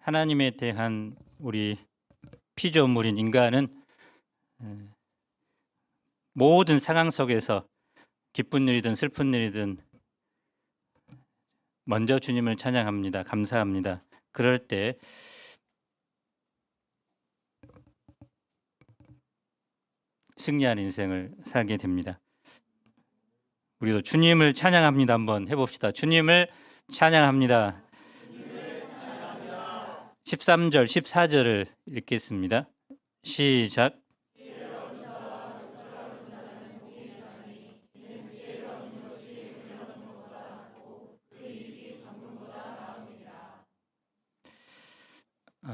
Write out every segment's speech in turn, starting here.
하나님에 대한 우리 피조물인 인간은 모든 상황 속에서 기쁜 일이든 슬픈 일이든 먼저 주님을 찬양합니다. 감사합니다. 그럴 때 승리한 인생을 살게 됩니다. 우리도 주님을 찬양합니다. 한번 해봅시다. 주님을 찬양합니다. 13절, 14절을 읽겠습니다. 시작.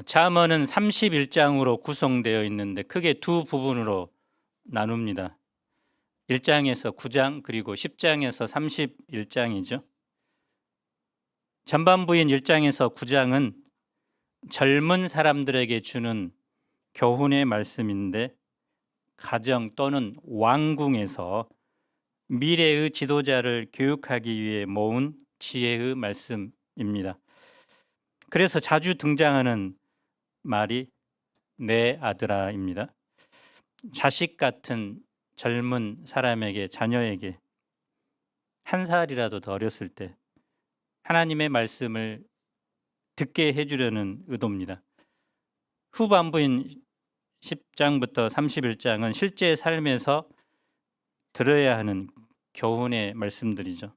잠언은 31장으로 구성되어 있는데 크게 두 부분으로 나눕니다. 1장에서 9장 그리고 10장에서 31장이죠. 전반부인 1장에서 9장은 젊은 사람들에게 주는 교훈의 말씀인데 가정 또는 왕궁에서 미래의 지도자를 교육하기 위해 모은 지혜의 말씀입니다. 그래서 자주 등장하는 말이 내 아들아입니다. 자식 같은 젊은 사람에게, 자녀에게 한 살이라도 더 어렸을 때 하나님의 말씀을 듣게 해주려는 의도입니다. 후반부인 10장부터 31장은 실제 삶에서 들어야 하는 교훈의 말씀들이죠.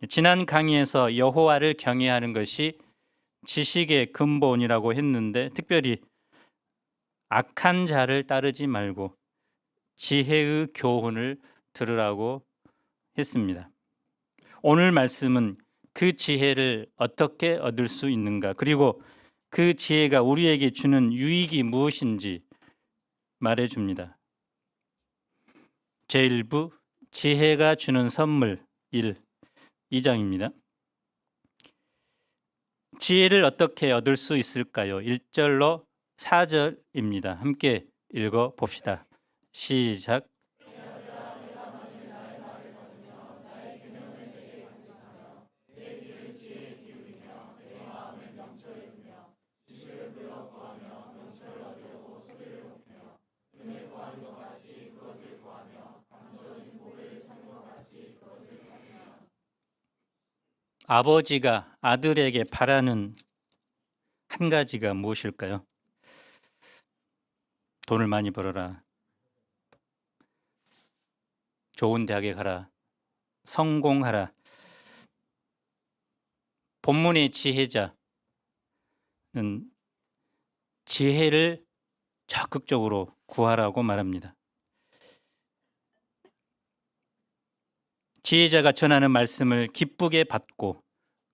지난 강의에서 여호와를 경외하는 것이 지식의 근본이라고 했는데 특별히 악한 자를 따르지 말고 지혜의 교훈을 들으라고 했습니다. 오늘 말씀은 그 지혜를 어떻게 얻을 수 있는가, 그리고 그 지혜가 우리에게 주는 유익이 무엇인지 말해줍니다. 제1부 지혜가 주는 선물 2장입니다. 지혜를 어떻게 얻을 수 있을까요? 1절로 4절입니다. 함께 읽어봅시다. 시작. 아버지가 아들에게 바라는 한 가지가 무엇일까요? 돈을 많이 벌어라. 좋은 대학에 가라. 성공하라. 본문의 지혜자는 지혜를 적극적으로 구하라고 말합니다. 지혜자가 전하는 말씀을 기쁘게 받고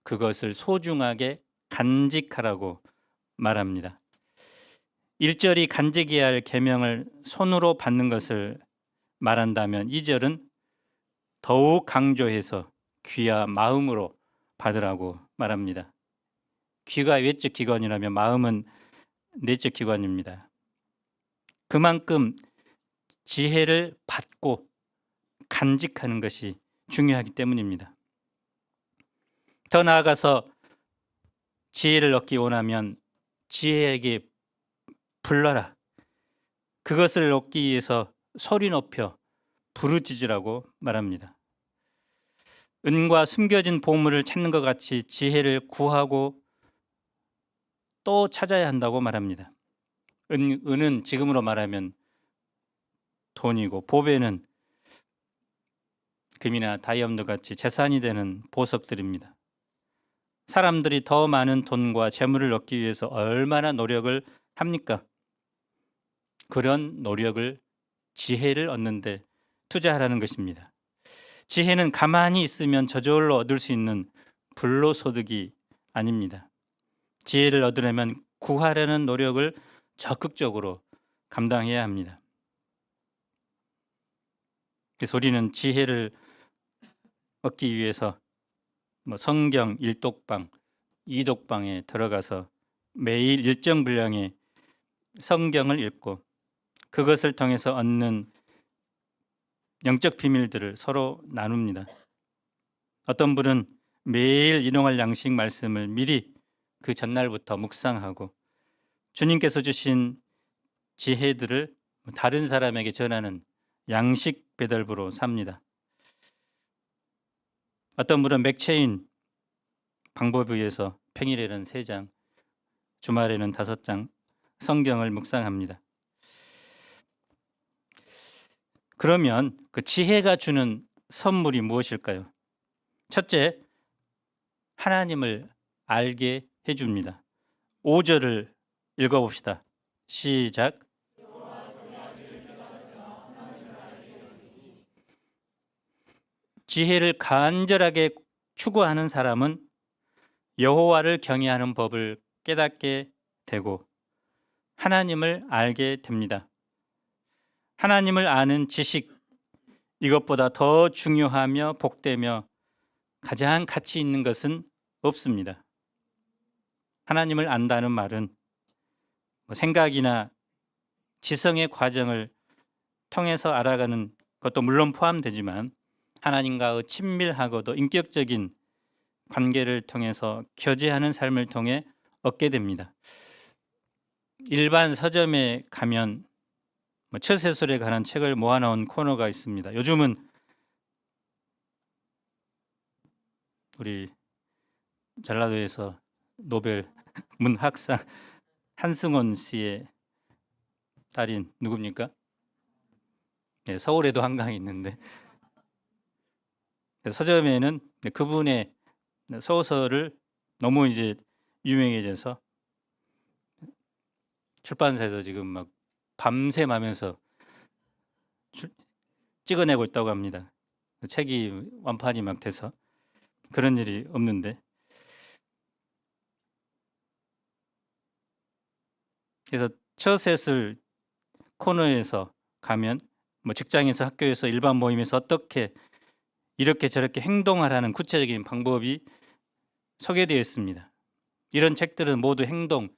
그것을 소중하게 간직하라고 말합니다. 1절이 간직해야 할 계명을 손으로 받는 것을 말한다면 2절은 더욱 강조해서 귀와 마음으로 받으라고 말합니다. 귀가 외적 기관이라면 마음은 내적 기관입니다. 그만큼 지혜를 받고 간직하는 것이 중요하기 때문입니다. 더 나아가서 지혜를 얻기 원하면 지혜에게 불러라. 그것을 얻기 위해서 소리 높여 부르짖으라고 말합니다. 은과 숨겨진 보물을 찾는 것 같이 지혜를 구하고 또 찾아야 한다고 말합니다. 은은 지금으로 말하면 돈이고 보배는 금이나 다이아몬드 같이 재산이 되는 보석들입니다. 사람들이 더 많은 돈과 재물을 얻기 위해서 얼마나 노력을 합니까? 그런 노력을 지혜를 얻는 데 투자하라는 것입니다. 지혜는 가만히 있으면 저절로 얻을 수 있는 불로소득이 아닙니다. 지혜를 얻으려면 구하려는 노력을 적극적으로 감당해야 합니다. 그래서 우리는 지혜를 얻기 위해서 성경 1독방, 2독방에 들어가서 매일 일정 분량의 성경을 읽고 그것을 통해서 얻는 영적 비밀들을 서로 나눕니다. 어떤 분은 매일 인용할 양식 말씀을 미리 그 전날부터 묵상하고 주님께서 주신 지혜들을 다른 사람에게 전하는 양식 배달부로 삽니다. 어떤 분은 맥체인 방법에 의해서 평일에는 3장, 주말에는 5장 성경을 묵상합니다. 그러면 그 지혜가 주는 선물이 무엇일까요? 첫째, 하나님을 알게 해줍니다. 5절을 읽어봅시다. 시작. 지혜를 간절하게 추구하는 사람은 여호와를 경외하는 법을 깨닫게 되고 하나님을 알게 됩니다. 하나님을 아는 지식, 이것보다 더 중요하며 복되며 가장 가치 있는 것은 없습니다. 하나님을 안다는 말은 생각이나 지성의 과정을 통해서 알아가는 것도 물론 포함되지만 하나님과의 친밀하고도 인격적인 관계를 통해서 교제하는 삶을 통해 얻게 됩니다. 일반 서점에 가면 처세술에 관한 책을 모아놓은 코너가 있습니다. 요즘은 우리 전라도에서 노벨 문학상 한승원 씨의 딸인 누굽니까? 네, 서울에도 한강이 있는데 서점에는 그분의 소설을 너무 이제 유명해져서 출판사에서 지금 막 밤샘하면서 찍어내고 있다고 합니다. 책이 완판이 막 돼서 그런 일이 없는데, 그래서 처세술 코너에서 가면 직장에서 학교에서 일반 모임에서 어떻게 이렇게 저렇게 행동하라는 구체적인 방법이 소개되어 있습니다. 이런 책들은 모두 행동,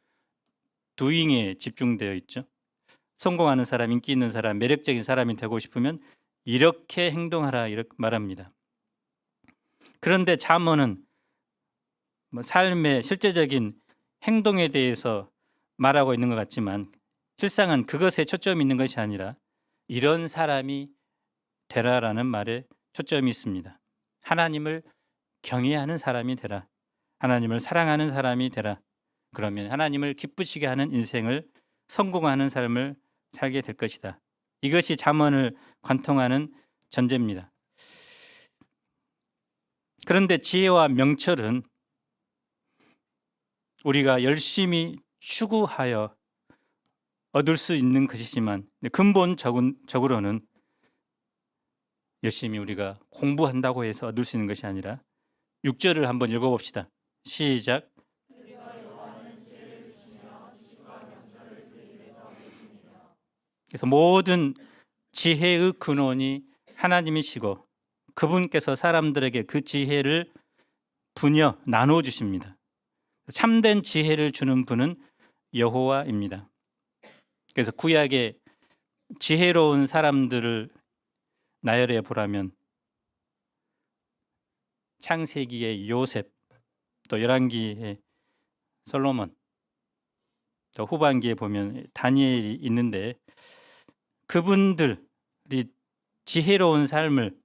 도잉에 집중되어 있죠. 성공하는 사람, 인기 있는 사람, 매력적인 사람이 되고 싶으면 이렇게 행동하라 이렇게 말합니다. 그런데 잠언은 삶의 실제적인 행동에 대해서 말하고 있는 것 같지만 실상은 그것에 초점이 있는 것이 아니라 이런 사람이 되라라는 말에 초점이 있습니다. 하나님을 경외하는 사람이 되라. 하나님을 사랑하는 사람이 되라. 그러면 하나님을 기쁘시게 하는 인생을 성공하는 삶을 살게 될 것이다. 이것이 잠언을 관통하는 전제입니다. 그런데 지혜와 명철은 우리가 열심히 추구하여 얻을 수 있는 것이지만 근본적으로는 열심히 우리가 공부한다고 해서 얻을 수 있는 것이 아니라 6절을 한번 읽어봅시다. 시작. 그래서 모든 지혜의 근원이 하나님이시고 그분께서 사람들에게 그 지혜를 분여 나누어 주십니다. 참된 지혜를 주는 분은 여호와입니다. 그래서 구약의 지혜로운 사람들을 나열해 보라면 창세기의 요셉, 또 열왕기의 솔로몬, 또 후반기에 보면 다니엘이 있는데 그분들이 지혜로운 삶을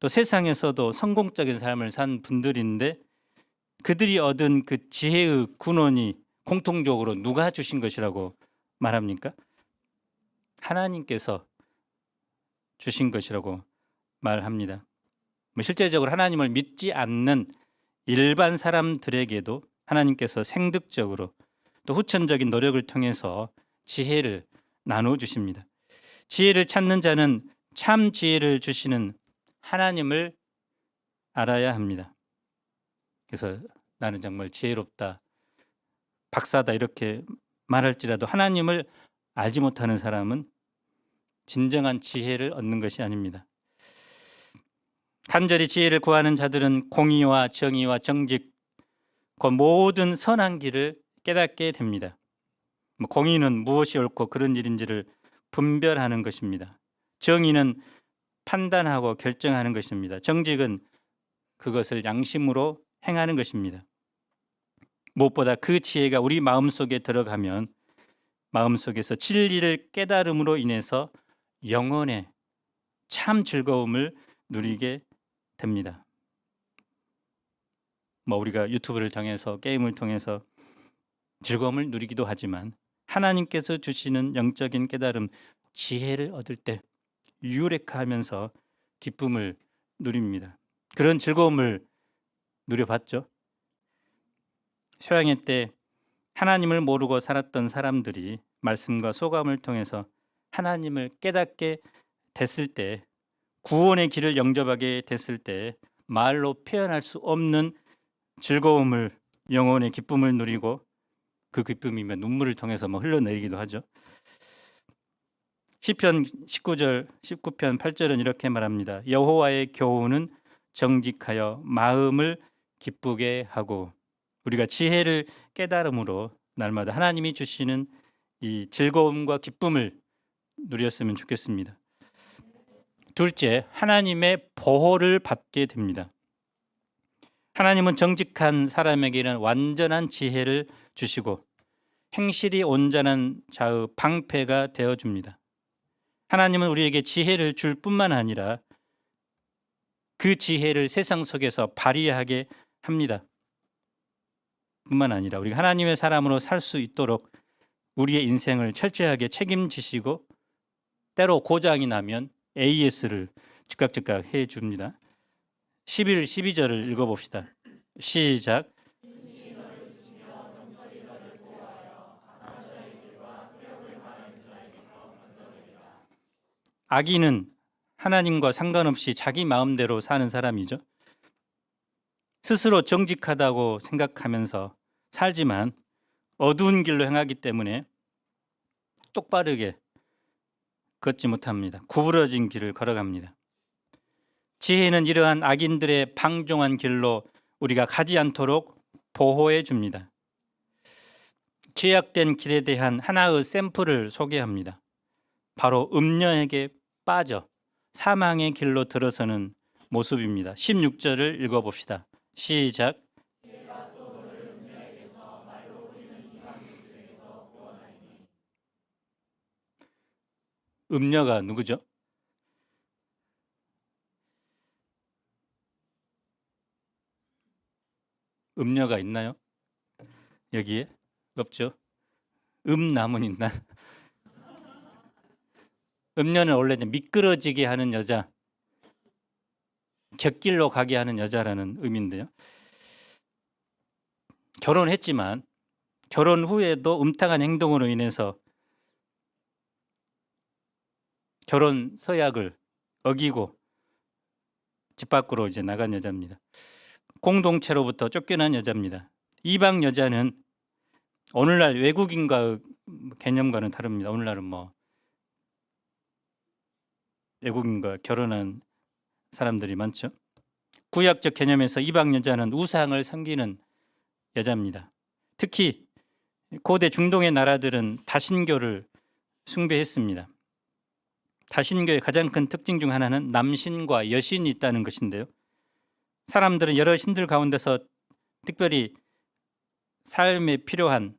또 세상에서도 성공적인 삶을 산 분들인데 그들이 얻은 그 지혜의 근원이 공통적으로 누가 주신 것이라고 말합니까? 하나님께서 주신 것이라고 말합니다. 실제적으로 하나님을 믿지 않는 일반 사람들에게도 하나님께서 생득적으로 또 후천적인 노력을 통해서 지혜를 나누어 주십니다. 지혜를 찾는 자는 참 지혜를 주시는 하나님을 알아야 합니다. 그래서 나는 정말 지혜롭다, 박사다 이렇게 말할지라도 하나님을 알지 못하는 사람은 진정한 지혜를 얻는 것이 아닙니다. 간절히 지혜를 구하는 자들은 공의와 정의와 정직, 그 모든 선한 길을 깨닫게 됩니다. 공의는 무엇이 옳고 그런 일인지를 분별하는 것입니다. 정의는 판단하고 결정하는 것입니다. 정직은 그것을 양심으로 행하는 것입니다. 무엇보다 그 지혜가 우리 마음속에 들어가면 마음속에서 진리를 깨달음으로 인해서 영혼의 참 즐거움을 누리게 됩니다. 우리가 유튜브를 통해서 게임을 통해서 즐거움을 누리기도 하지만 하나님께서 주시는 영적인 깨달음, 지혜를 얻을 때 유레카하면서 기쁨을 누립니다. 그런 즐거움을 누려봤죠. 소양회 때 하나님을 모르고 살았던 사람들이 말씀과 소감을 통해서 하나님을 깨닫게 됐을 때, 구원의 길을 영접하게 됐을 때 말로 표현할 수 없는 즐거움을, 영혼의 기쁨을 누리고 그 기쁨이면 눈물을 통해서 흘러내리기도 하죠. 시편 19편 8절은 이렇게 말합니다. 여호와의 교훈은 정직하여 마음을 기쁘게 하고, 우리가 지혜를 깨달음으로 날마다 하나님이 주시는 이 즐거움과 기쁨을 누렸으면 좋겠습니다. 둘째, 하나님의 보호를 받게 됩니다. 하나님은 정직한 사람에게는 완전한 지혜를 주시고 행실이 온전한 자의 방패가 되어줍니다. 하나님은 우리에게 지혜를 줄 뿐만 아니라 그 지혜를 세상 속에서 발휘하게 합니다. 뿐만 아니라 우리가 하나님의 사람으로 살 수 있도록 우리의 인생을 철저하게 책임지시고 때로 고장이 나면 AS를 즉각 해줍니다. 11, 12절을 읽어봅시다. 시작. 악인은 하나님과 상관없이 자기 마음대로 사는 사람이죠. 스스로 정직하다고 생각하면서 살지만 어두운 길로 행하기 때문에 똑바르게 걷지 못합니다. 구부러진 길을 걸어갑니다. 지혜는 이러한 악인들의 방종한 길로 우리가 가지 않도록 보호해 줍니다. 죄악된 길에 대한 하나의 샘플을 소개합니다. 바로 음녀에게 빠져 사망의 길로 들어서는 모습입니다. 16절을 읽어봅시다. 시작. 음녀가 누구죠? 음녀가 있나요? 여기에? 없죠. 음남은 있나? 음녀는 원래 미끄러지게 하는 여자, 곁길로 가게 하는 여자라는 의미인데요. 결혼했지만 결혼 후에도 음탕한 행동으로 인해서 결혼 서약을 어기고 집 밖으로 나간 여자입니다. 공동체로부터 쫓겨난 여자입니다. 이방 여자는 오늘날 외국인과의 개념과는 다릅니다. 오늘날은 외국인과 결혼한 사람들이 많죠. 구약적 개념에서 이방 여자는 우상을 섬기는 여자입니다. 특히 고대 중동의 나라들은 다신교를 숭배했습니다. 다신교의 가장 큰 특징 중 하나는 남신과 여신이 있다는 것인데요. 사람들은 여러 신들 가운데서 특별히 삶에 필요한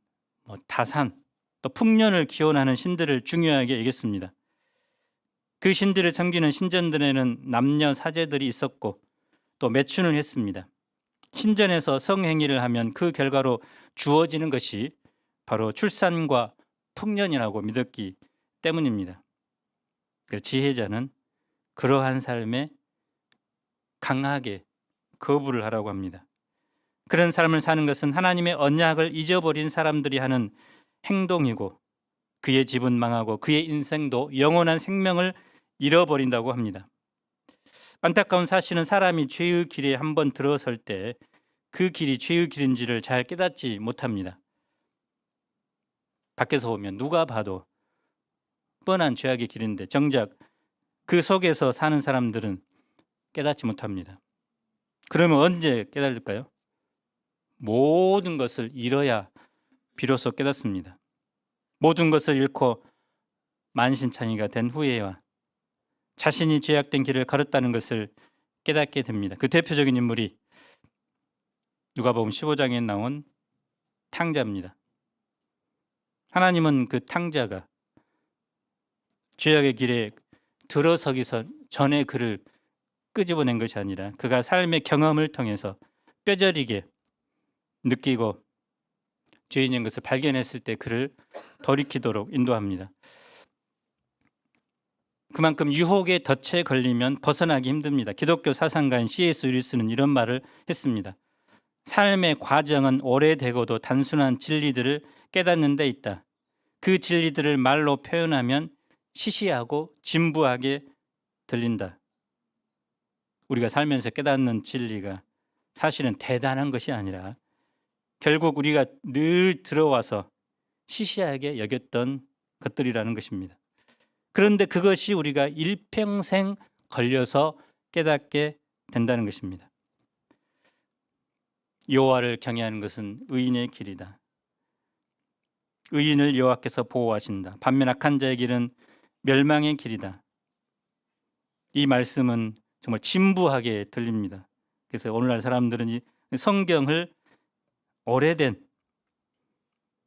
다산, 또 풍년을 기원하는 신들을 중요하게 여겼습니다. 그 신들을 섬기는 신전들에는 남녀 사제들이 있었고 또 매춘을 했습니다. 신전에서 성행위를 하면 그 결과로 주어지는 것이 바로 출산과 풍년이라고 믿었기 때문입니다. 지혜자는 그러한 삶에 강하게 거부를 하라고 합니다. 그런 삶을 사는 것은 하나님의 언약을 잊어버린 사람들이 하는 행동이고 그의 집은 망하고 그의 인생도 영원한 생명을 잃어버린다고 합니다. 안타까운 사실은 사람이 죄의 길에 한번 들어설 때 그 길이 죄의 길인지를 잘 깨닫지 못합니다. 밖에서 보면 누가 봐도 뻔한 죄악의 길인데 정작 그 속에서 사는 사람들은 깨닫지 못합니다. 그러면 언제 깨달을까요? 모든 것을 잃어야 비로소 깨닫습니다. 모든 것을 잃고 만신창이가 된 후에야 자신이 죄악된 길을 걸었다는 것을 깨닫게 됩니다. 그 대표적인 인물이 누가복음 15장에 나온 탕자입니다. 하나님은 그 탕자가 죄악의 길에 들어서기 전에 그를 끄집어낸 것이 아니라 그가 삶의 경험을 통해서 뼈저리게 느끼고 죄인인 것을 발견했을 때 그를 돌이키도록 인도합니다. 그만큼 유혹에 덫에 걸리면 벗어나기 힘듭니다. 기독교 사상가인 C.S. 루이스는 이런 말을 했습니다. 삶의 과정은 오래되고도 단순한 진리들을 깨닫는 데 있다. 그 진리들을 말로 표현하면 시시하고 진부하게 들린다. 우리가 살면서 깨닫는 진리가 사실은 대단한 것이 아니라 결국 우리가 늘 들어와서 시시하게 여겼던 것들이라는 것입니다. 그런데 그것이 우리가 일평생 걸려서 깨닫게 된다는 것입니다. 여호와를 경외하는 것은 의인의 길이다. 의인을 여호와께서 보호하신다. 반면 악한 자의 길은 멸망의 길이다. 이 말씀은 정말 진부하게 들립니다. 그래서 오늘날 사람들은 이 성경을 오래된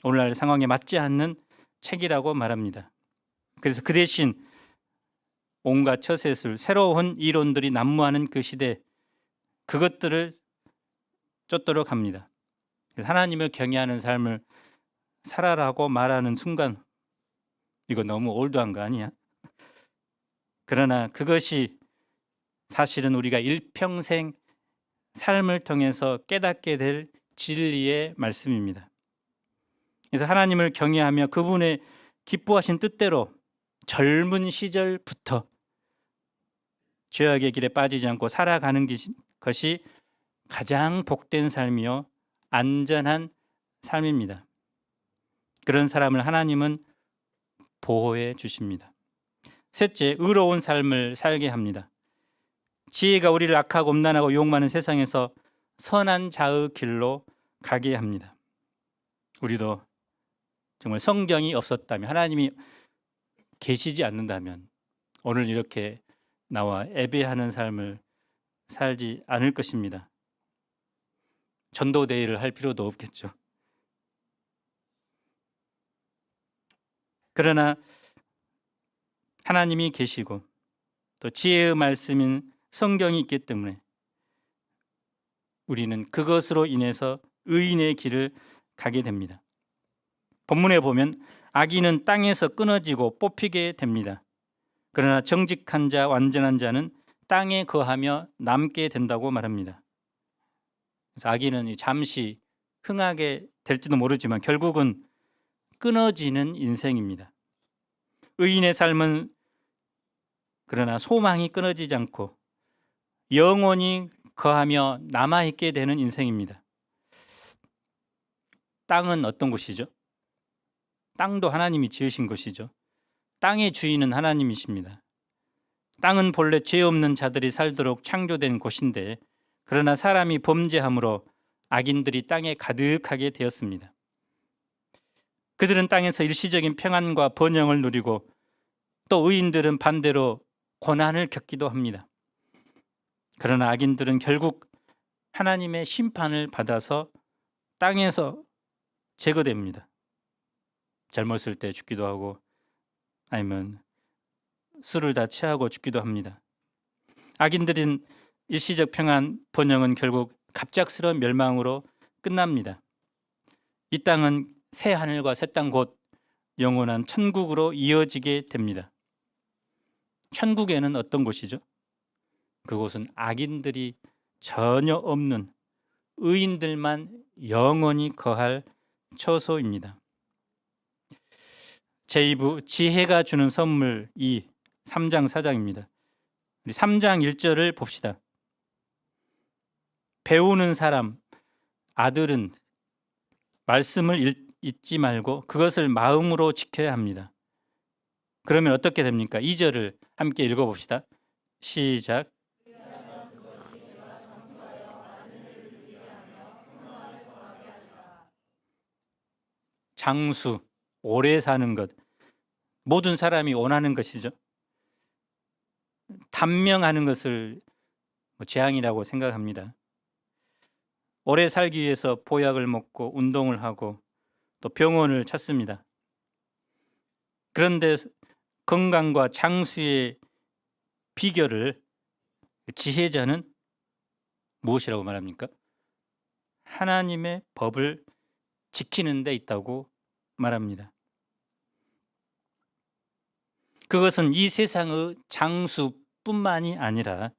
오늘날 상황에 맞지 않는 책이라고 말합니다. 그래서 그 대신 온갖 처세술, 새로운 이론들이 난무하는 그 시대, 그것들을 쫓도록 합니다. 그래서 하나님을 경외하는 삶을 살아라고 말하는 순간 이거 너무 올드한 거 아니야? 그러나 그것이 사실은 우리가 일평생 삶을 통해서 깨닫게 될 진리의 말씀입니다. 그래서 하나님을 경외하며 그분의 기뻐하신 뜻대로 젊은 시절부터 죄악의 길에 빠지지 않고 살아가는 것이 가장 복된 삶이요 안전한 삶입니다. 그런 사람을 하나님은 보호해 주십니다. 셋째, 의로운 삶을 살게 합니다. 지혜가 우리를 악하고 음란하고 유혹 많은 세상에서 선한 자의 길로 가게 합니다. 우리도 정말 성경이 없었다면, 하나님이 계시지 않는다면 오늘 이렇게 나와 예배하는 삶을 살지 않을 것입니다. 전도대회를 할 필요도 없겠죠. 그러나 하나님이 계시고 또 지혜의 말씀인 성경이 있기 때문에 우리는 그것으로 인해서 의인의 길을 가게 됩니다. 본문에 보면 악인은 땅에서 끊어지고 뽑히게 됩니다. 그러나 정직한 자, 완전한 자는 땅에 거하며 남게 된다고 말합니다. 그래서 악인은 잠시 흥하게 될지도 모르지만 결국은 끊어지는 인생입니다. 의인의 삶은 그러나 소망이 끊어지지 않고 영원히 거하며 남아있게 되는 인생입니다. 땅은 어떤 곳이죠? 땅도 하나님이 지으신 것이죠. 땅의 주인은 하나님이십니다. 땅은 본래 죄 없는 자들이 살도록 창조된 곳인데 그러나 사람이 범죄함으로 악인들이 땅에 가득하게 되었습니다. 그들은 땅에서 일시적인 평안과 번영을 누리고 또 의인들은 반대로 고난을 겪기도 합니다. 그러나 악인들은 결국 하나님의 심판을 받아서 땅에서 제거됩니다. 젊었을 때 죽기도 하고 아니면 술을 다 취하고 죽기도 합니다. 악인들은 일시적 평안, 번영은 결국 갑작스러운 멸망으로 끝납니다. 이 땅은 새 하늘과 새 땅 곧 영원한 천국으로 이어지게 됩니다. 천국에는 어떤 곳이죠? 그곳은 악인들이 전혀 없는 의인들만 영원히 거할 처소입니다. 제2부 지혜가 주는 선물 2, 3장 4장입니다. 우리 3장 1절을 봅시다. 배우는 사람, 아들은 말씀을 잊지 말고 그것을 마음으로 지켜야 합니다. 그러면 어떻게 됩니까? 2절을 함께 읽어봅시다. 시작. 장수, 오래 사는 것, 모든 사람이 원하는 것이죠. 단명하는 것을 재앙이라고 생각합니다. 오래 살기 위해서 보약을 먹고 운동을 하고 또 병원을 찾습니다. 그런데 건강과 장수의 비결을 지혜자는 무엇이라고 말합니까? 하나님의 법을 지키는 데 있다고 말합니다. 그것은 이 세상의 장수뿐만이 아니라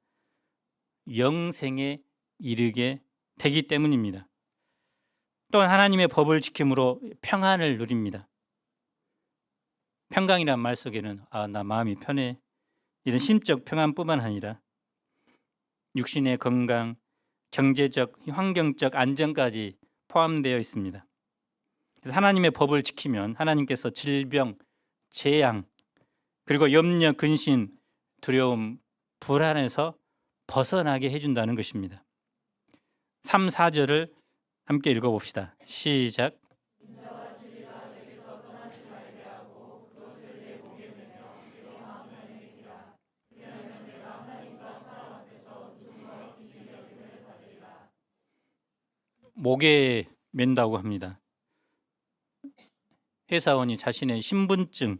영생에 이르게 되기 때문입니다. 또한 하나님의 법을 지킴으로 평안을 누립니다. 평강이란 말 속에는 나 마음이 편해, 이런 심적 평안뿐만 아니라 육신의 건강, 경제적, 환경적 안정까지 포함되어 있습니다. 그래서 하나님의 법을 지키면 하나님께서 질병, 재앙, 그리고 염려, 근심, 두려움, 불안에서 벗어나게 해준다는 것입니다. 3, 4절을 함께 읽어봅시다. 시작. 목에 맨다고 합니다. 회사원이 자신의 신분증,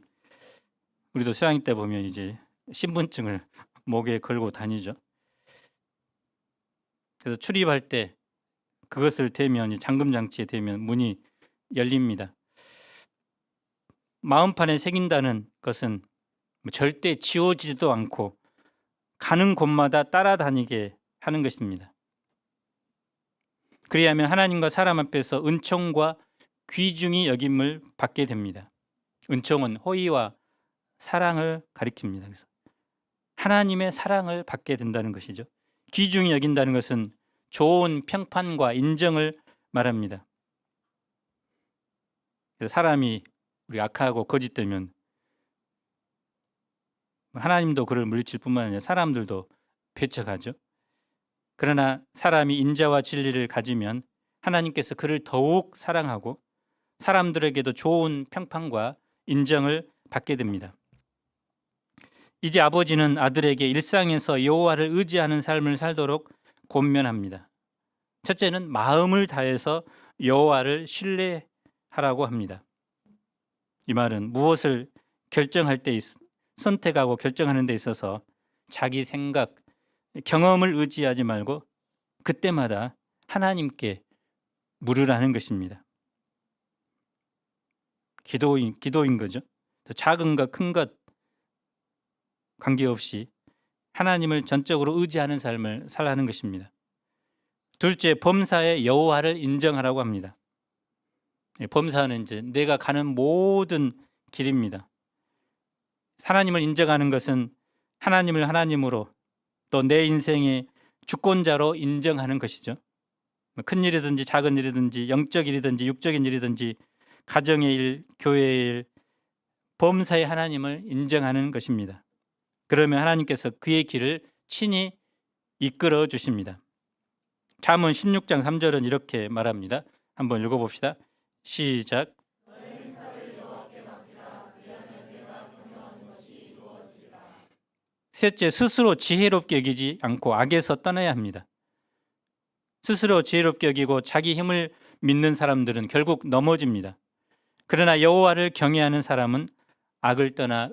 우리도 수양회 때 보면 이제 신분증을 목에 걸고 다니죠. 그래서 출입할 때 그것을 대면, 잠금 장치에 대면 문이 열립니다. 마음판에 새긴다는 것은 절대 지워지지도 않고 가는 곳마다 따라다니게 하는 것입니다. 그리하면 하나님과 사람 앞에서 은총과 귀중히 여김을 받게 됩니다. 은총은 호의와 사랑을 가리킵니다. 그래서 하나님의 사랑을 받게 된다는 것이죠. 귀중히 여긴다는 것은 좋은 평판과 인정을 말합니다. 그래서 사람이 우리 악하고 거짓되면 하나님도 그를 물리칠 뿐만 아니라 사람들도 배척하죠. 그러나 사람이 인자와 진리를 가지면 하나님께서 그를 더욱 사랑하고 사람들에게도 좋은 평판과 인정을 받게 됩니다. 이제 아버지는 아들에게 일상에서 여호와를 의지하는 삶을 살도록 권면합니다. 첫째는 마음을 다해서 여호와를 신뢰하라고 합니다. 이 말은 무엇을 결정할 때 선택하고 결정하는 데 있어서 자기 생각, 경험을 의지하지 말고 그때마다 하나님께 물으라는 것입니다. 기도인 거죠. 작은 것, 큰 것 관계없이 하나님을 전적으로 의지하는 삶을 살라는 것입니다. 둘째, 범사의 여호와를 인정하라고 합니다. 범사는 이제 내가 가는 모든 길입니다. 하나님을 인정하는 것은 하나님을 하나님으로 또 내 인생의 주권자로 인정하는 것이죠. 큰 일이든지 작은 일이든지 영적 일이든지 육적인 일이든지 가정의 일, 교회의 일, 범사의 하나님을 인정하는 것입니다. 그러면 하나님께서 그의 길을 친히 이끌어 주십니다. 잠언 16장 3절은 이렇게 말합니다. 한번 읽어봅시다. 시작. 셋째, 스스로 지혜롭게 여기지 않고 악에서 떠나야 합니다. 스스로 지혜롭게 여기고 자기 힘을 믿는 사람들은 결국 넘어집니다. 그러나 여호와를 경외하는 사람은 악을 떠나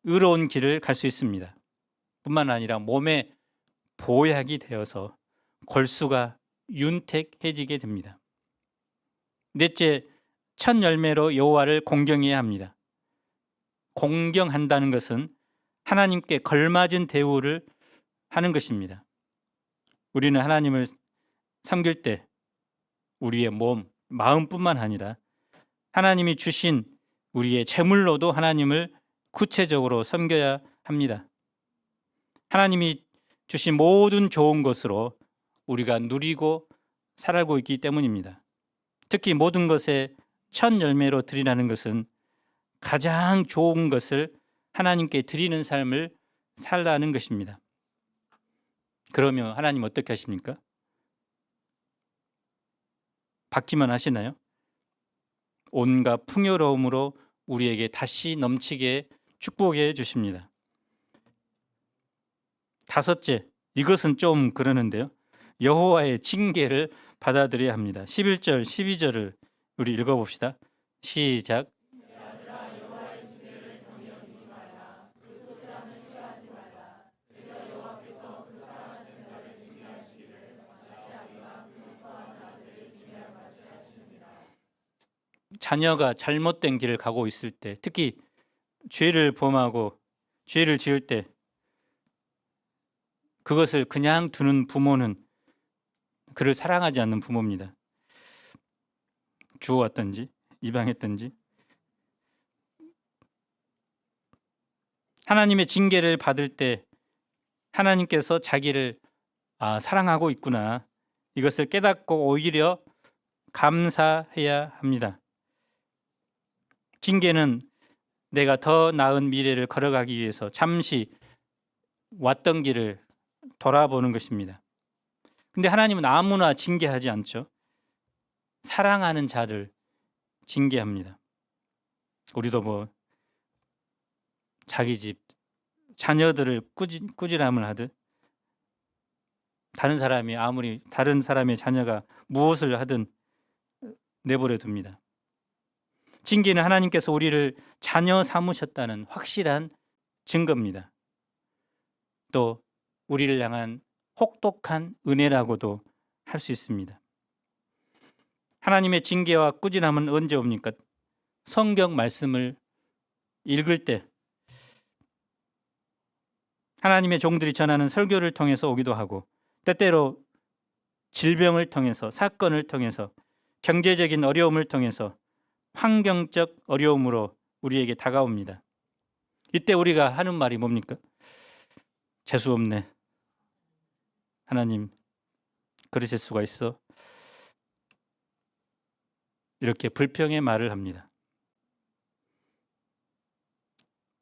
의로운 길을 갈 수 있습니다. 뿐만 아니라 몸에 보약이 되어서 골수가 윤택해지게 됩니다. 넷째, 첫 열매로 여호와를 공경해야 합니다. 공경한다는 것은 하나님께 걸맞은 대우를 하는 것입니다. 우리는 하나님을 섬길 때 우리의 몸, 마음뿐만 아니라 하나님이 주신 우리의 재물로도 하나님을 구체적으로 섬겨야 합니다. 하나님이 주신 모든 좋은 것으로 우리가 누리고 살아가고 있기 때문입니다. 특히 모든 것의 첫 열매로 드리라는 것은 가장 좋은 것을 하나님께 드리는 삶을 살라는 것입니다. 그러면 하나님 어떻게 하십니까? 받기만 하시나요? 온갖 풍요로움으로 우리에게 다시 넘치게 축복해 주십니다. 다섯째, 이것은 좀 그러는데요. 여호와의 징계를 받아들여야 합니다. 11절, 12절을 우리 읽어봅시다. 시작. 자녀가 잘못된 길을 가고 있을 때, 특히 죄를 범하고 죄를 지을 때 그것을 그냥 두는 부모는 그를 사랑하지 않는 부모입니다. 주어왔든지 입양했든지. 하나님의 징계를 받을 때 하나님께서 자기를 사랑하고 있구나, 이것을 깨닫고 오히려 감사해야 합니다. 징계는 내가 더 나은 미래를 걸어가기 위해서 잠시 왔던 길을 돌아보는 것입니다. 근데 하나님은 아무나 징계하지 않죠. 사랑하는 자를 징계합니다. 우리도 자기 집 자녀들을 꾸지람을 하듯 다른 사람이 아무리 다른 사람의 자녀가 무엇을 하든 내버려 둡니다. 징계는 하나님께서 우리를 자녀 삼으셨다는 확실한 증거입니다. 또 우리를 향한 혹독한 은혜라고도 할 수 있습니다. 하나님의 징계와 꾸지람은 언제 옵니까? 성경 말씀을 읽을 때, 하나님의 종들이 전하는 설교를 통해서 오기도 하고, 때때로 질병을 통해서, 사건을 통해서, 경제적인 어려움을 통해서, 환경적 어려움으로 우리에게 다가옵니다. 이때 우리가 하는 말이 뭡니까? 재수 없네. 하나님, 그러실 수가 있어? 이렇게 불평의 말을 합니다.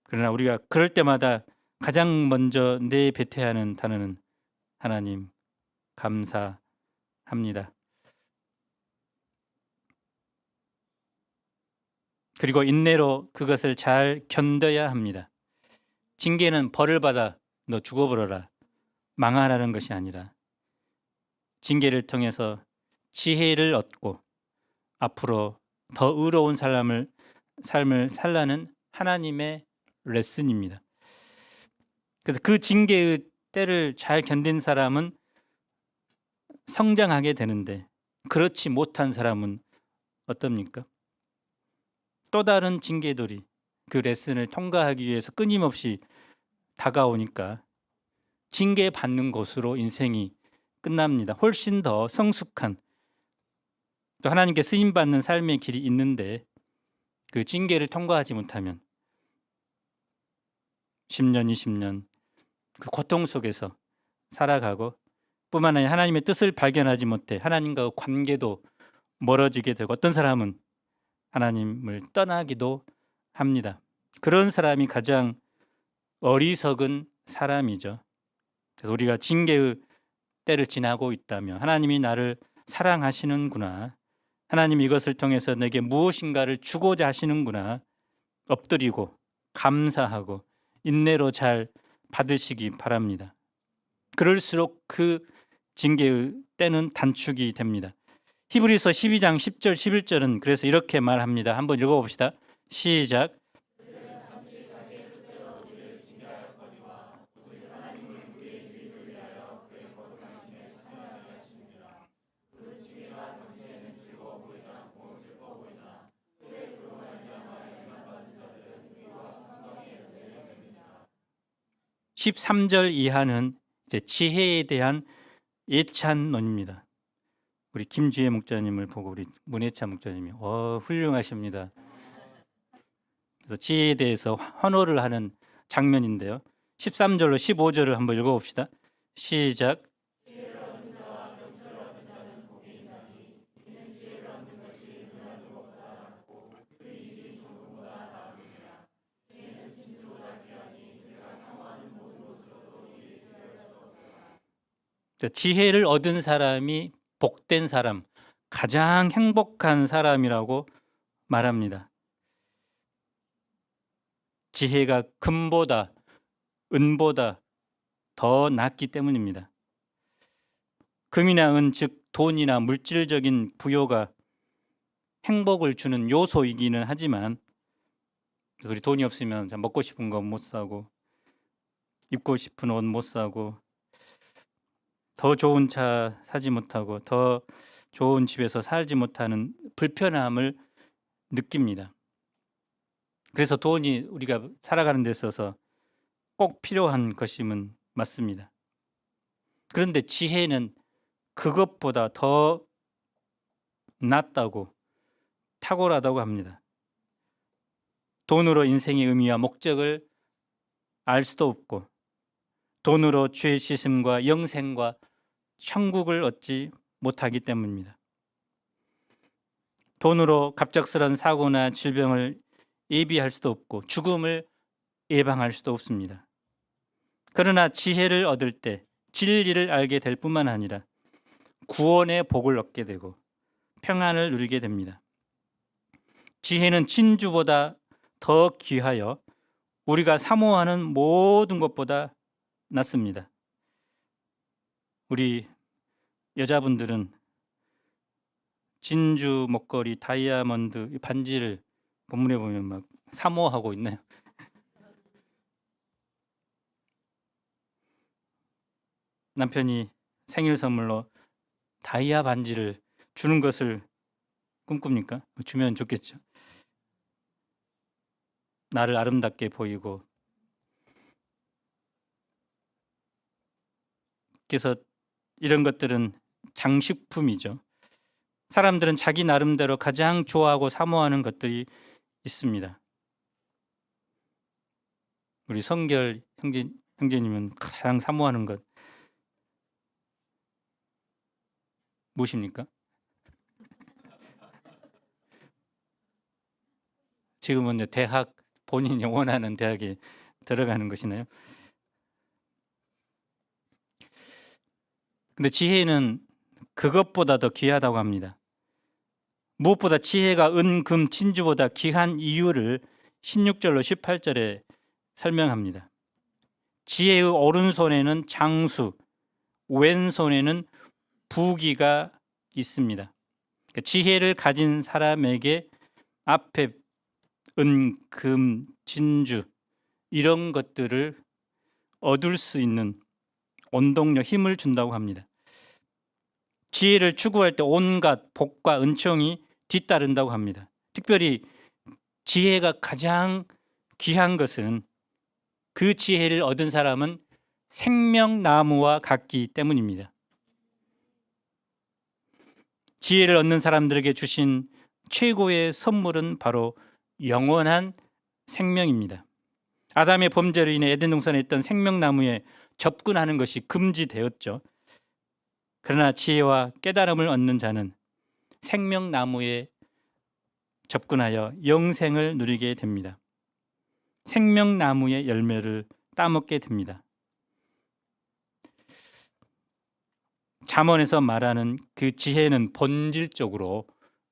그러나 우리가 그럴 때마다 가장 먼저 내뱉어야 하는 단어는 하나님, 감사합니다. 그리고 인내로 그것을 잘 견뎌야 합니다. 징계는 벌을 받아 너 죽어버려라, 망하라는 것이 아니라 징계를 통해서 지혜를 얻고 앞으로 더 의로운 삶을 살라는 하나님의 레슨입니다. 그래서 그 징계의 때를 잘 견딘 사람은 성장하게 되는데, 그렇지 못한 사람은 어떻습니까? 또 다른 징계들이 그 레슨을 통과하기 위해서 끊임없이 다가오니까 징계받는 것으로 인생이 끝납니다. 훨씬 더 성숙한, 또 하나님께 쓰임받는 삶의 길이 있는데 그 징계를 통과하지 못하면 10년, 20년 그 고통 속에서 살아가고, 뿐만 아니라 하나님의 뜻을 발견하지 못해 하나님과 관계도 멀어지게 되고, 어떤 사람은 하나님을 떠나기도 합니다. 그런 사람이 가장 어리석은 사람이죠. 그래서 우리가 징계의 때를 지나고 있다면 하나님이 나를 사랑하시는구나, 하나님 이것을 통해서 내게 무엇인가를 주고자 하시는구나, 엎드리고 감사하고 인내로 잘 받으시기 바랍니다. 그럴수록 그 징계의 때는 단축이 됩니다. 히브리서 12장 10절 11절은 그래서 이렇게 말합니다. 한번 읽어봅시다. 시작. 13절 이하는 이제 지혜에 대한 예찬론입니다. 우리 김지혜 목자님을 보고 우리 문혜찬 목자님이 훌륭하십니다. 그래서 지혜에 대해서 환호를 하는 장면인데요. 13절로 15절을 한번 읽어봅시다. 시작. 지혜를 얻은 사람이 복된 사람, 가장 행복한 사람이라고 말합니다. 지혜가 금보다 은보다 더 낫기 때문입니다. 금이나 은, 즉 돈이나 물질적인 부여가 행복을 주는 요소이기는 하지만, 그래서 우리 돈이 없으면 먹고 싶은 거 못 사고, 입고 싶은 옷 못 사고, 더 좋은 차 사지 못하고, 더 좋은 집에서 살지 못하는 불편함을 느낍니다. 그래서 돈이 우리가 살아가는 데 있어서 꼭 필요한 것임은 맞습니다. 그런데 지혜는 그것보다 더 낫다고, 탁월하다고 합니다. 돈으로 인생의 의미와 목적을 알 수도 없고, 돈으로 죄 씻음과 영생과 천국을 얻지 못하기 때문입니다. 돈으로 갑작스런 사고나 질병을 예비할 수도 없고, 죽음을 예방할 수도 없습니다. 그러나 지혜를 얻을 때 진리를 알게 될 뿐만 아니라 구원의 복을 얻게 되고 평안을 누리게 됩니다. 지혜는 진주보다 더 귀하여 우리가 사모하는 모든 것보다 낫습니다. 우리 여자분들은 진주 목걸이, 다이아몬드 반지를 본문에 보면 막 사모하고 있네요. 남편이 생일 선물로 다이아 반지를 주는 것을 꿈꿉니까? 주면 좋겠죠. 나를 아름답게 보이고, 그래서 이런 것들은 장식품이죠. 사람들은 자기 나름대로 가장 좋아하고 사모하는 것들이 있습니다. 우리 성결 형제님은 가장 사모하는 것 무엇입니까? 지금은 이제 대학, 본인이 원하는 대학에 들어가는 것이나요? 근데 지혜는 그것보다 더 귀하다고 합니다. 무엇보다 지혜가 은, 금, 진주보다 귀한 이유를 16절로 18절에 설명합니다. 지혜의 오른손에는 장수, 왼손에는 부귀가 있습니다. 지혜를 가진 사람에게 앞에 은, 금, 진주 이런 것들을 얻을 수 있는 원동력, 힘을 준다고 합니다. 지혜를 추구할 때 온갖 복과 은총이 뒤따른다고 합니다. 특별히 지혜가 가장 귀한 것은 그 지혜를 얻은 사람은 생명나무와 같기 때문입니다. 지혜를 얻는 사람들에게 주신 최고의 선물은 바로 영원한 생명입니다. 아담의 범죄로 인해 에덴 동산에 있던 생명나무에 접근하는 것이 금지되었죠. 그러나 지혜와 깨달음을 얻는 자는 생명나무에 접근하여 영생을 누리게 됩니다. 생명나무의 열매를 따먹게 됩니다. 잠언에서 말하는 그 지혜는 본질적으로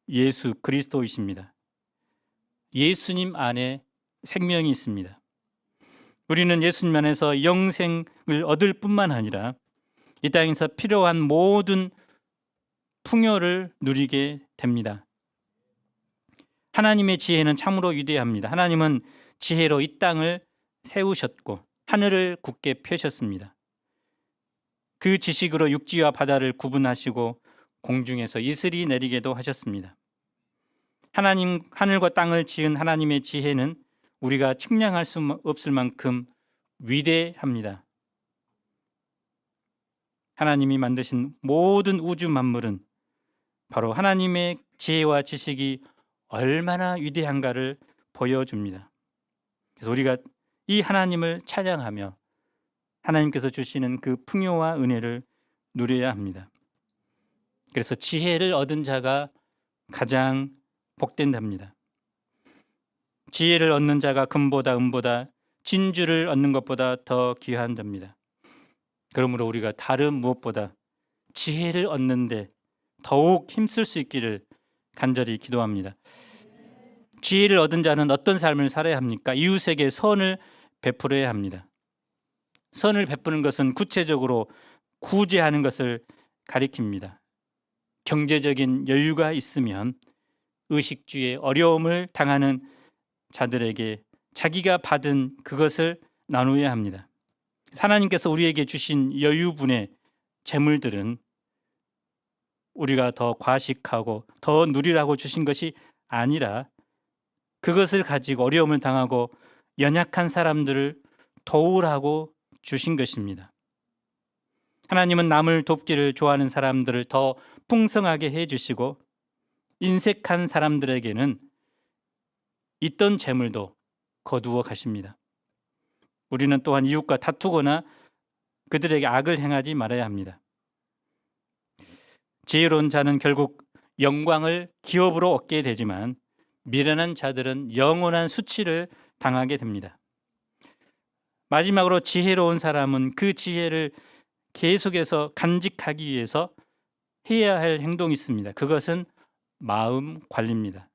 예수 그리스도이십니다. 예수님 안에 생명이 있습니다. 우리는 예수님 안에서 영생을 얻을 뿐만 아니라 이 땅에서 필요한 모든 풍요를 누리게 됩니다. 하나님의 지혜는 참으로 위대합니다. 하나님은 지혜로 이 땅을 세우셨고 하늘을 굳게 펴셨습니다. 그 지식으로 육지와 바다를 구분하시고 공중에서 이슬이 내리게도 하셨습니다. 하나님, 하늘과 땅을 지은 하나님의 지혜는 우리가 측량할 수 없을 만큼 위대합니다. 하나님이 만드신 모든 우주 만물은 바로 하나님의 지혜와 지식이 얼마나 위대한가를 보여줍니다. 그래서 우리가 이 하나님을 찬양하며 하나님께서 주시는 그 풍요와 은혜를 누려야 합니다. 그래서 지혜를 얻은 자가 가장 복된답니다. 지혜를 얻는 자가 금보다 은보다 진주를 얻는 것보다 더 귀한 자입니다. 그러므로 우리가 다른 무엇보다 지혜를 얻는데 더욱 힘쓸 수 있기를 간절히 기도합니다. 지혜를 얻은 자는 어떤 삶을 살아야 합니까? 이웃에게 선을 베풀어야 합니다. 선을 베푸는 것은 구체적으로 구제하는 것을 가리킵니다. 경제적인 여유가 있으면 의식주의 어려움을 당하는 자들에게 자기가 받은 그것을 나누어야 합니다. 하나님께서 우리에게 주신 여유분의 재물들은 우리가 더 과식하고 더 누리라고 주신 것이 아니라 그것을 가지고 어려움을 당하고 연약한 사람들을 도우라고 주신 것입니다. 하나님은 남을 돕기를 좋아하는 사람들을 더 풍성하게 해주시고 인색한 사람들에게는 있던 재물도 거두어 가십니다. 우리는 또한 이웃과 다투거나 그들에게 악을 행하지 말아야 합니다. 지혜로운 자는 결국 영광을 기업으로 얻게 되지만 미련한 자들은 영원한 수치를 당하게 됩니다. 마지막으로 지혜로운 사람은 그 지혜를 계속해서 간직하기 위해서 해야 할 행동이 있습니다. 그것은 마음 관리입니다.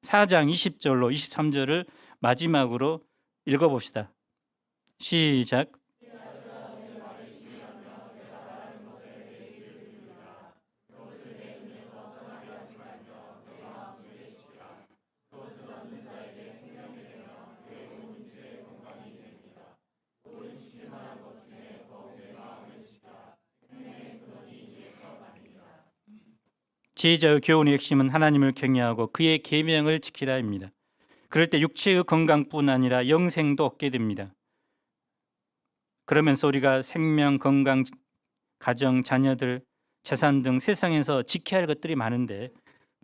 4장 20절로 23절을 마지막으로 읽어봅시다. 시작. 지혜자의 교훈의 핵심은 하나님을 경외하고 그의 계명을 지키라입니다. 그럴 때 육체의 건강뿐 아니라 영생도 얻게 됩니다. 그러면서 우리가 생명, 건강, 가정, 자녀들, 재산 등 세상에서 지켜야 할 것들이 많은데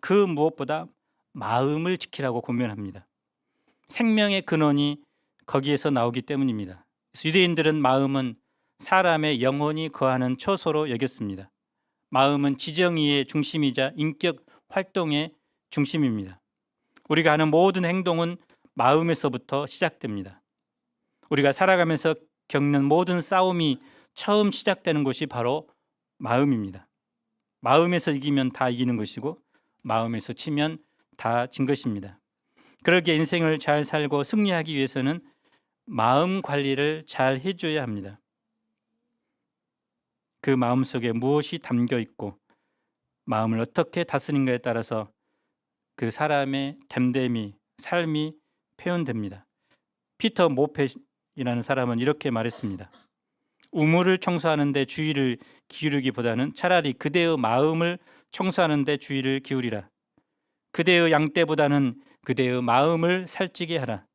그 무엇보다 마음을 지키라고 권면합니다. 생명의 근원이 거기에서 나오기 때문입니다. 유대인들은 마음은 사람의 영혼이 거하는 초소로 여겼습니다. 마음은 지정의의 중심이자 인격 활동의 중심입니다. 우리가 하는 모든 행동은 마음에서부터 시작됩니다. 우리가 살아가면서 겪는 모든 싸움이 처음 시작되는 곳이 바로 마음입니다. 마음에서 이기면 다 이기는 것이고 마음에서 치면 다 진 것입니다. 그러기에 인생을 잘 살고 승리하기 위해서는 마음 관리를 잘 해줘야 합니다. 그 마음 속에 무엇이 담겨 있고 마음을 어떻게 다스린가에 따라서 그 사람의 됨됨이, 삶이 표현됩니다. 피터 모펫이라는 사람은 이렇게 말했습니다. 우물을 청소하는 데 주의를 기울이기보다는 차라리 그대의 마음을 청소하는 데 주의를 기울이라. 그대의 양떼보다는 그대의 마음을 살찌게 하라.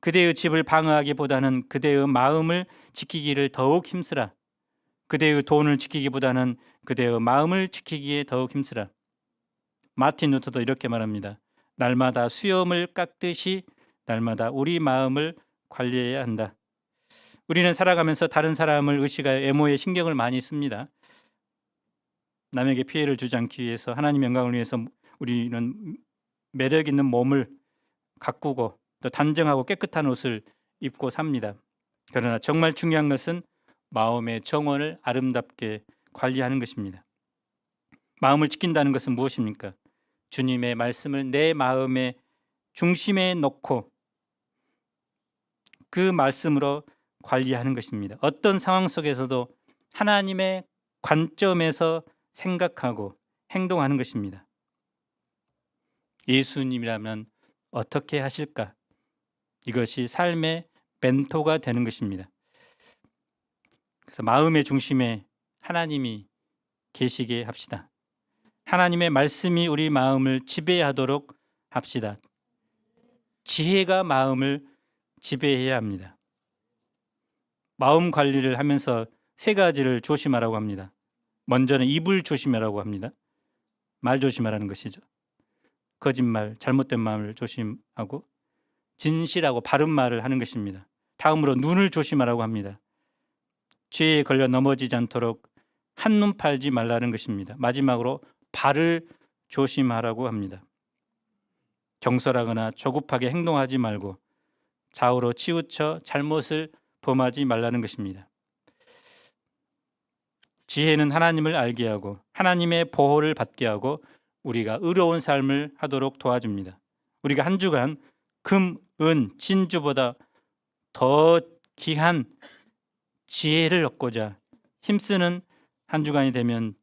그대의 집을 방어하기보다는 그대의 마음을 지키기를 더욱 힘쓰라. 그대의 돈을 지키기보다는 그대의 마음을 지키기에 더욱 힘쓰라. 마틴 루터도 이렇게 말합니다. 날마다 수염을 깎듯이 날마다 우리 마음을 관리해야 한다. 우리는 살아가면서 다른 사람을 의식하여 애모에 신경을 많이 씁니다. 남에게 피해를 주지 않기 위해서 하나님의 영광을 위해서 우리는 매력 있는 몸을 가꾸고 또 단정하고 깨끗한 옷을 입고 삽니다. 그러나 정말 중요한 것은 마음의 정원을 아름답게 관리하는 것입니다. 마음을 지킨다는 것은 무엇입니까? 주님의 말씀을 내 마음의 중심에 놓고 그 말씀으로 관리하는 것입니다. 어떤 상황 속에서도 하나님의 관점에서 생각하고 행동하는 것입니다. 예수님이라면 어떻게 하실까? 이것이 삶의 멘토가 되는 것입니다. 그래서 마음의 중심에 하나님이 계시게 합시다. 하나님의 말씀이 우리 마음을 지배하도록 합시다. 지혜가 마음을 지배해야 합니다. 마음 관리를 하면서 세 가지를 조심하라고 합니다. 먼저는 입을 조심하라고 합니다. 말 조심하라는 것이죠. 거짓말, 잘못된 말을 조심하고 진실하고 바른 말을 하는 것입니다. 다음으로 눈을 조심하라고 합니다. 죄에 걸려 넘어지지 않도록 한눈 팔지 말라는 것입니다. 마지막으로 발을 조심하라고 합니다. 경솔하거나 조급하게 행동하지 말고 좌우로 치우쳐 잘못을 범하지 말라는 것입니다. 지혜는 하나님을 알게 하고 하나님의 보호를 받게 하고 우리가 의로운 삶을 하도록 도와줍니다. 우리가 한 주간 금, 은, 진주보다 더 귀한 지혜를 얻고자 힘쓰는 한 주간이 되면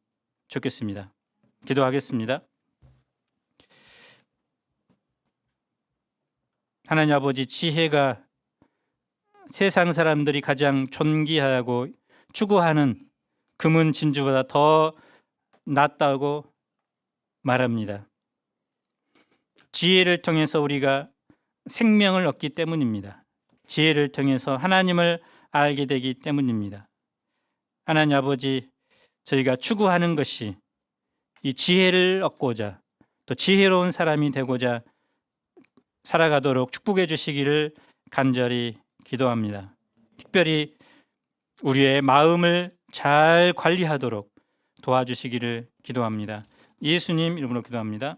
좋겠습니다. 기도하겠습니다. 하나님 아버지, 지혜가 세상 사람들이 가장 존귀하고 추구하는 금은 진주보다 더 낫다고 말합니다. 지혜를 통해서 우리가 생명을 얻기 때문입니다. 지혜를 통해서 하나님을 알게 되기 때문입니다. 하나님 아버지, 저희가 추구하는 것이 이 지혜를 얻고자 또 지혜로운 사람이 되고자 살아가도록 축복해 주시기를 간절히 기도합니다. 특별히 우리의 마음을 잘 관리하도록 도와주시기를 기도합니다. 예수님 이름으로 기도합니다.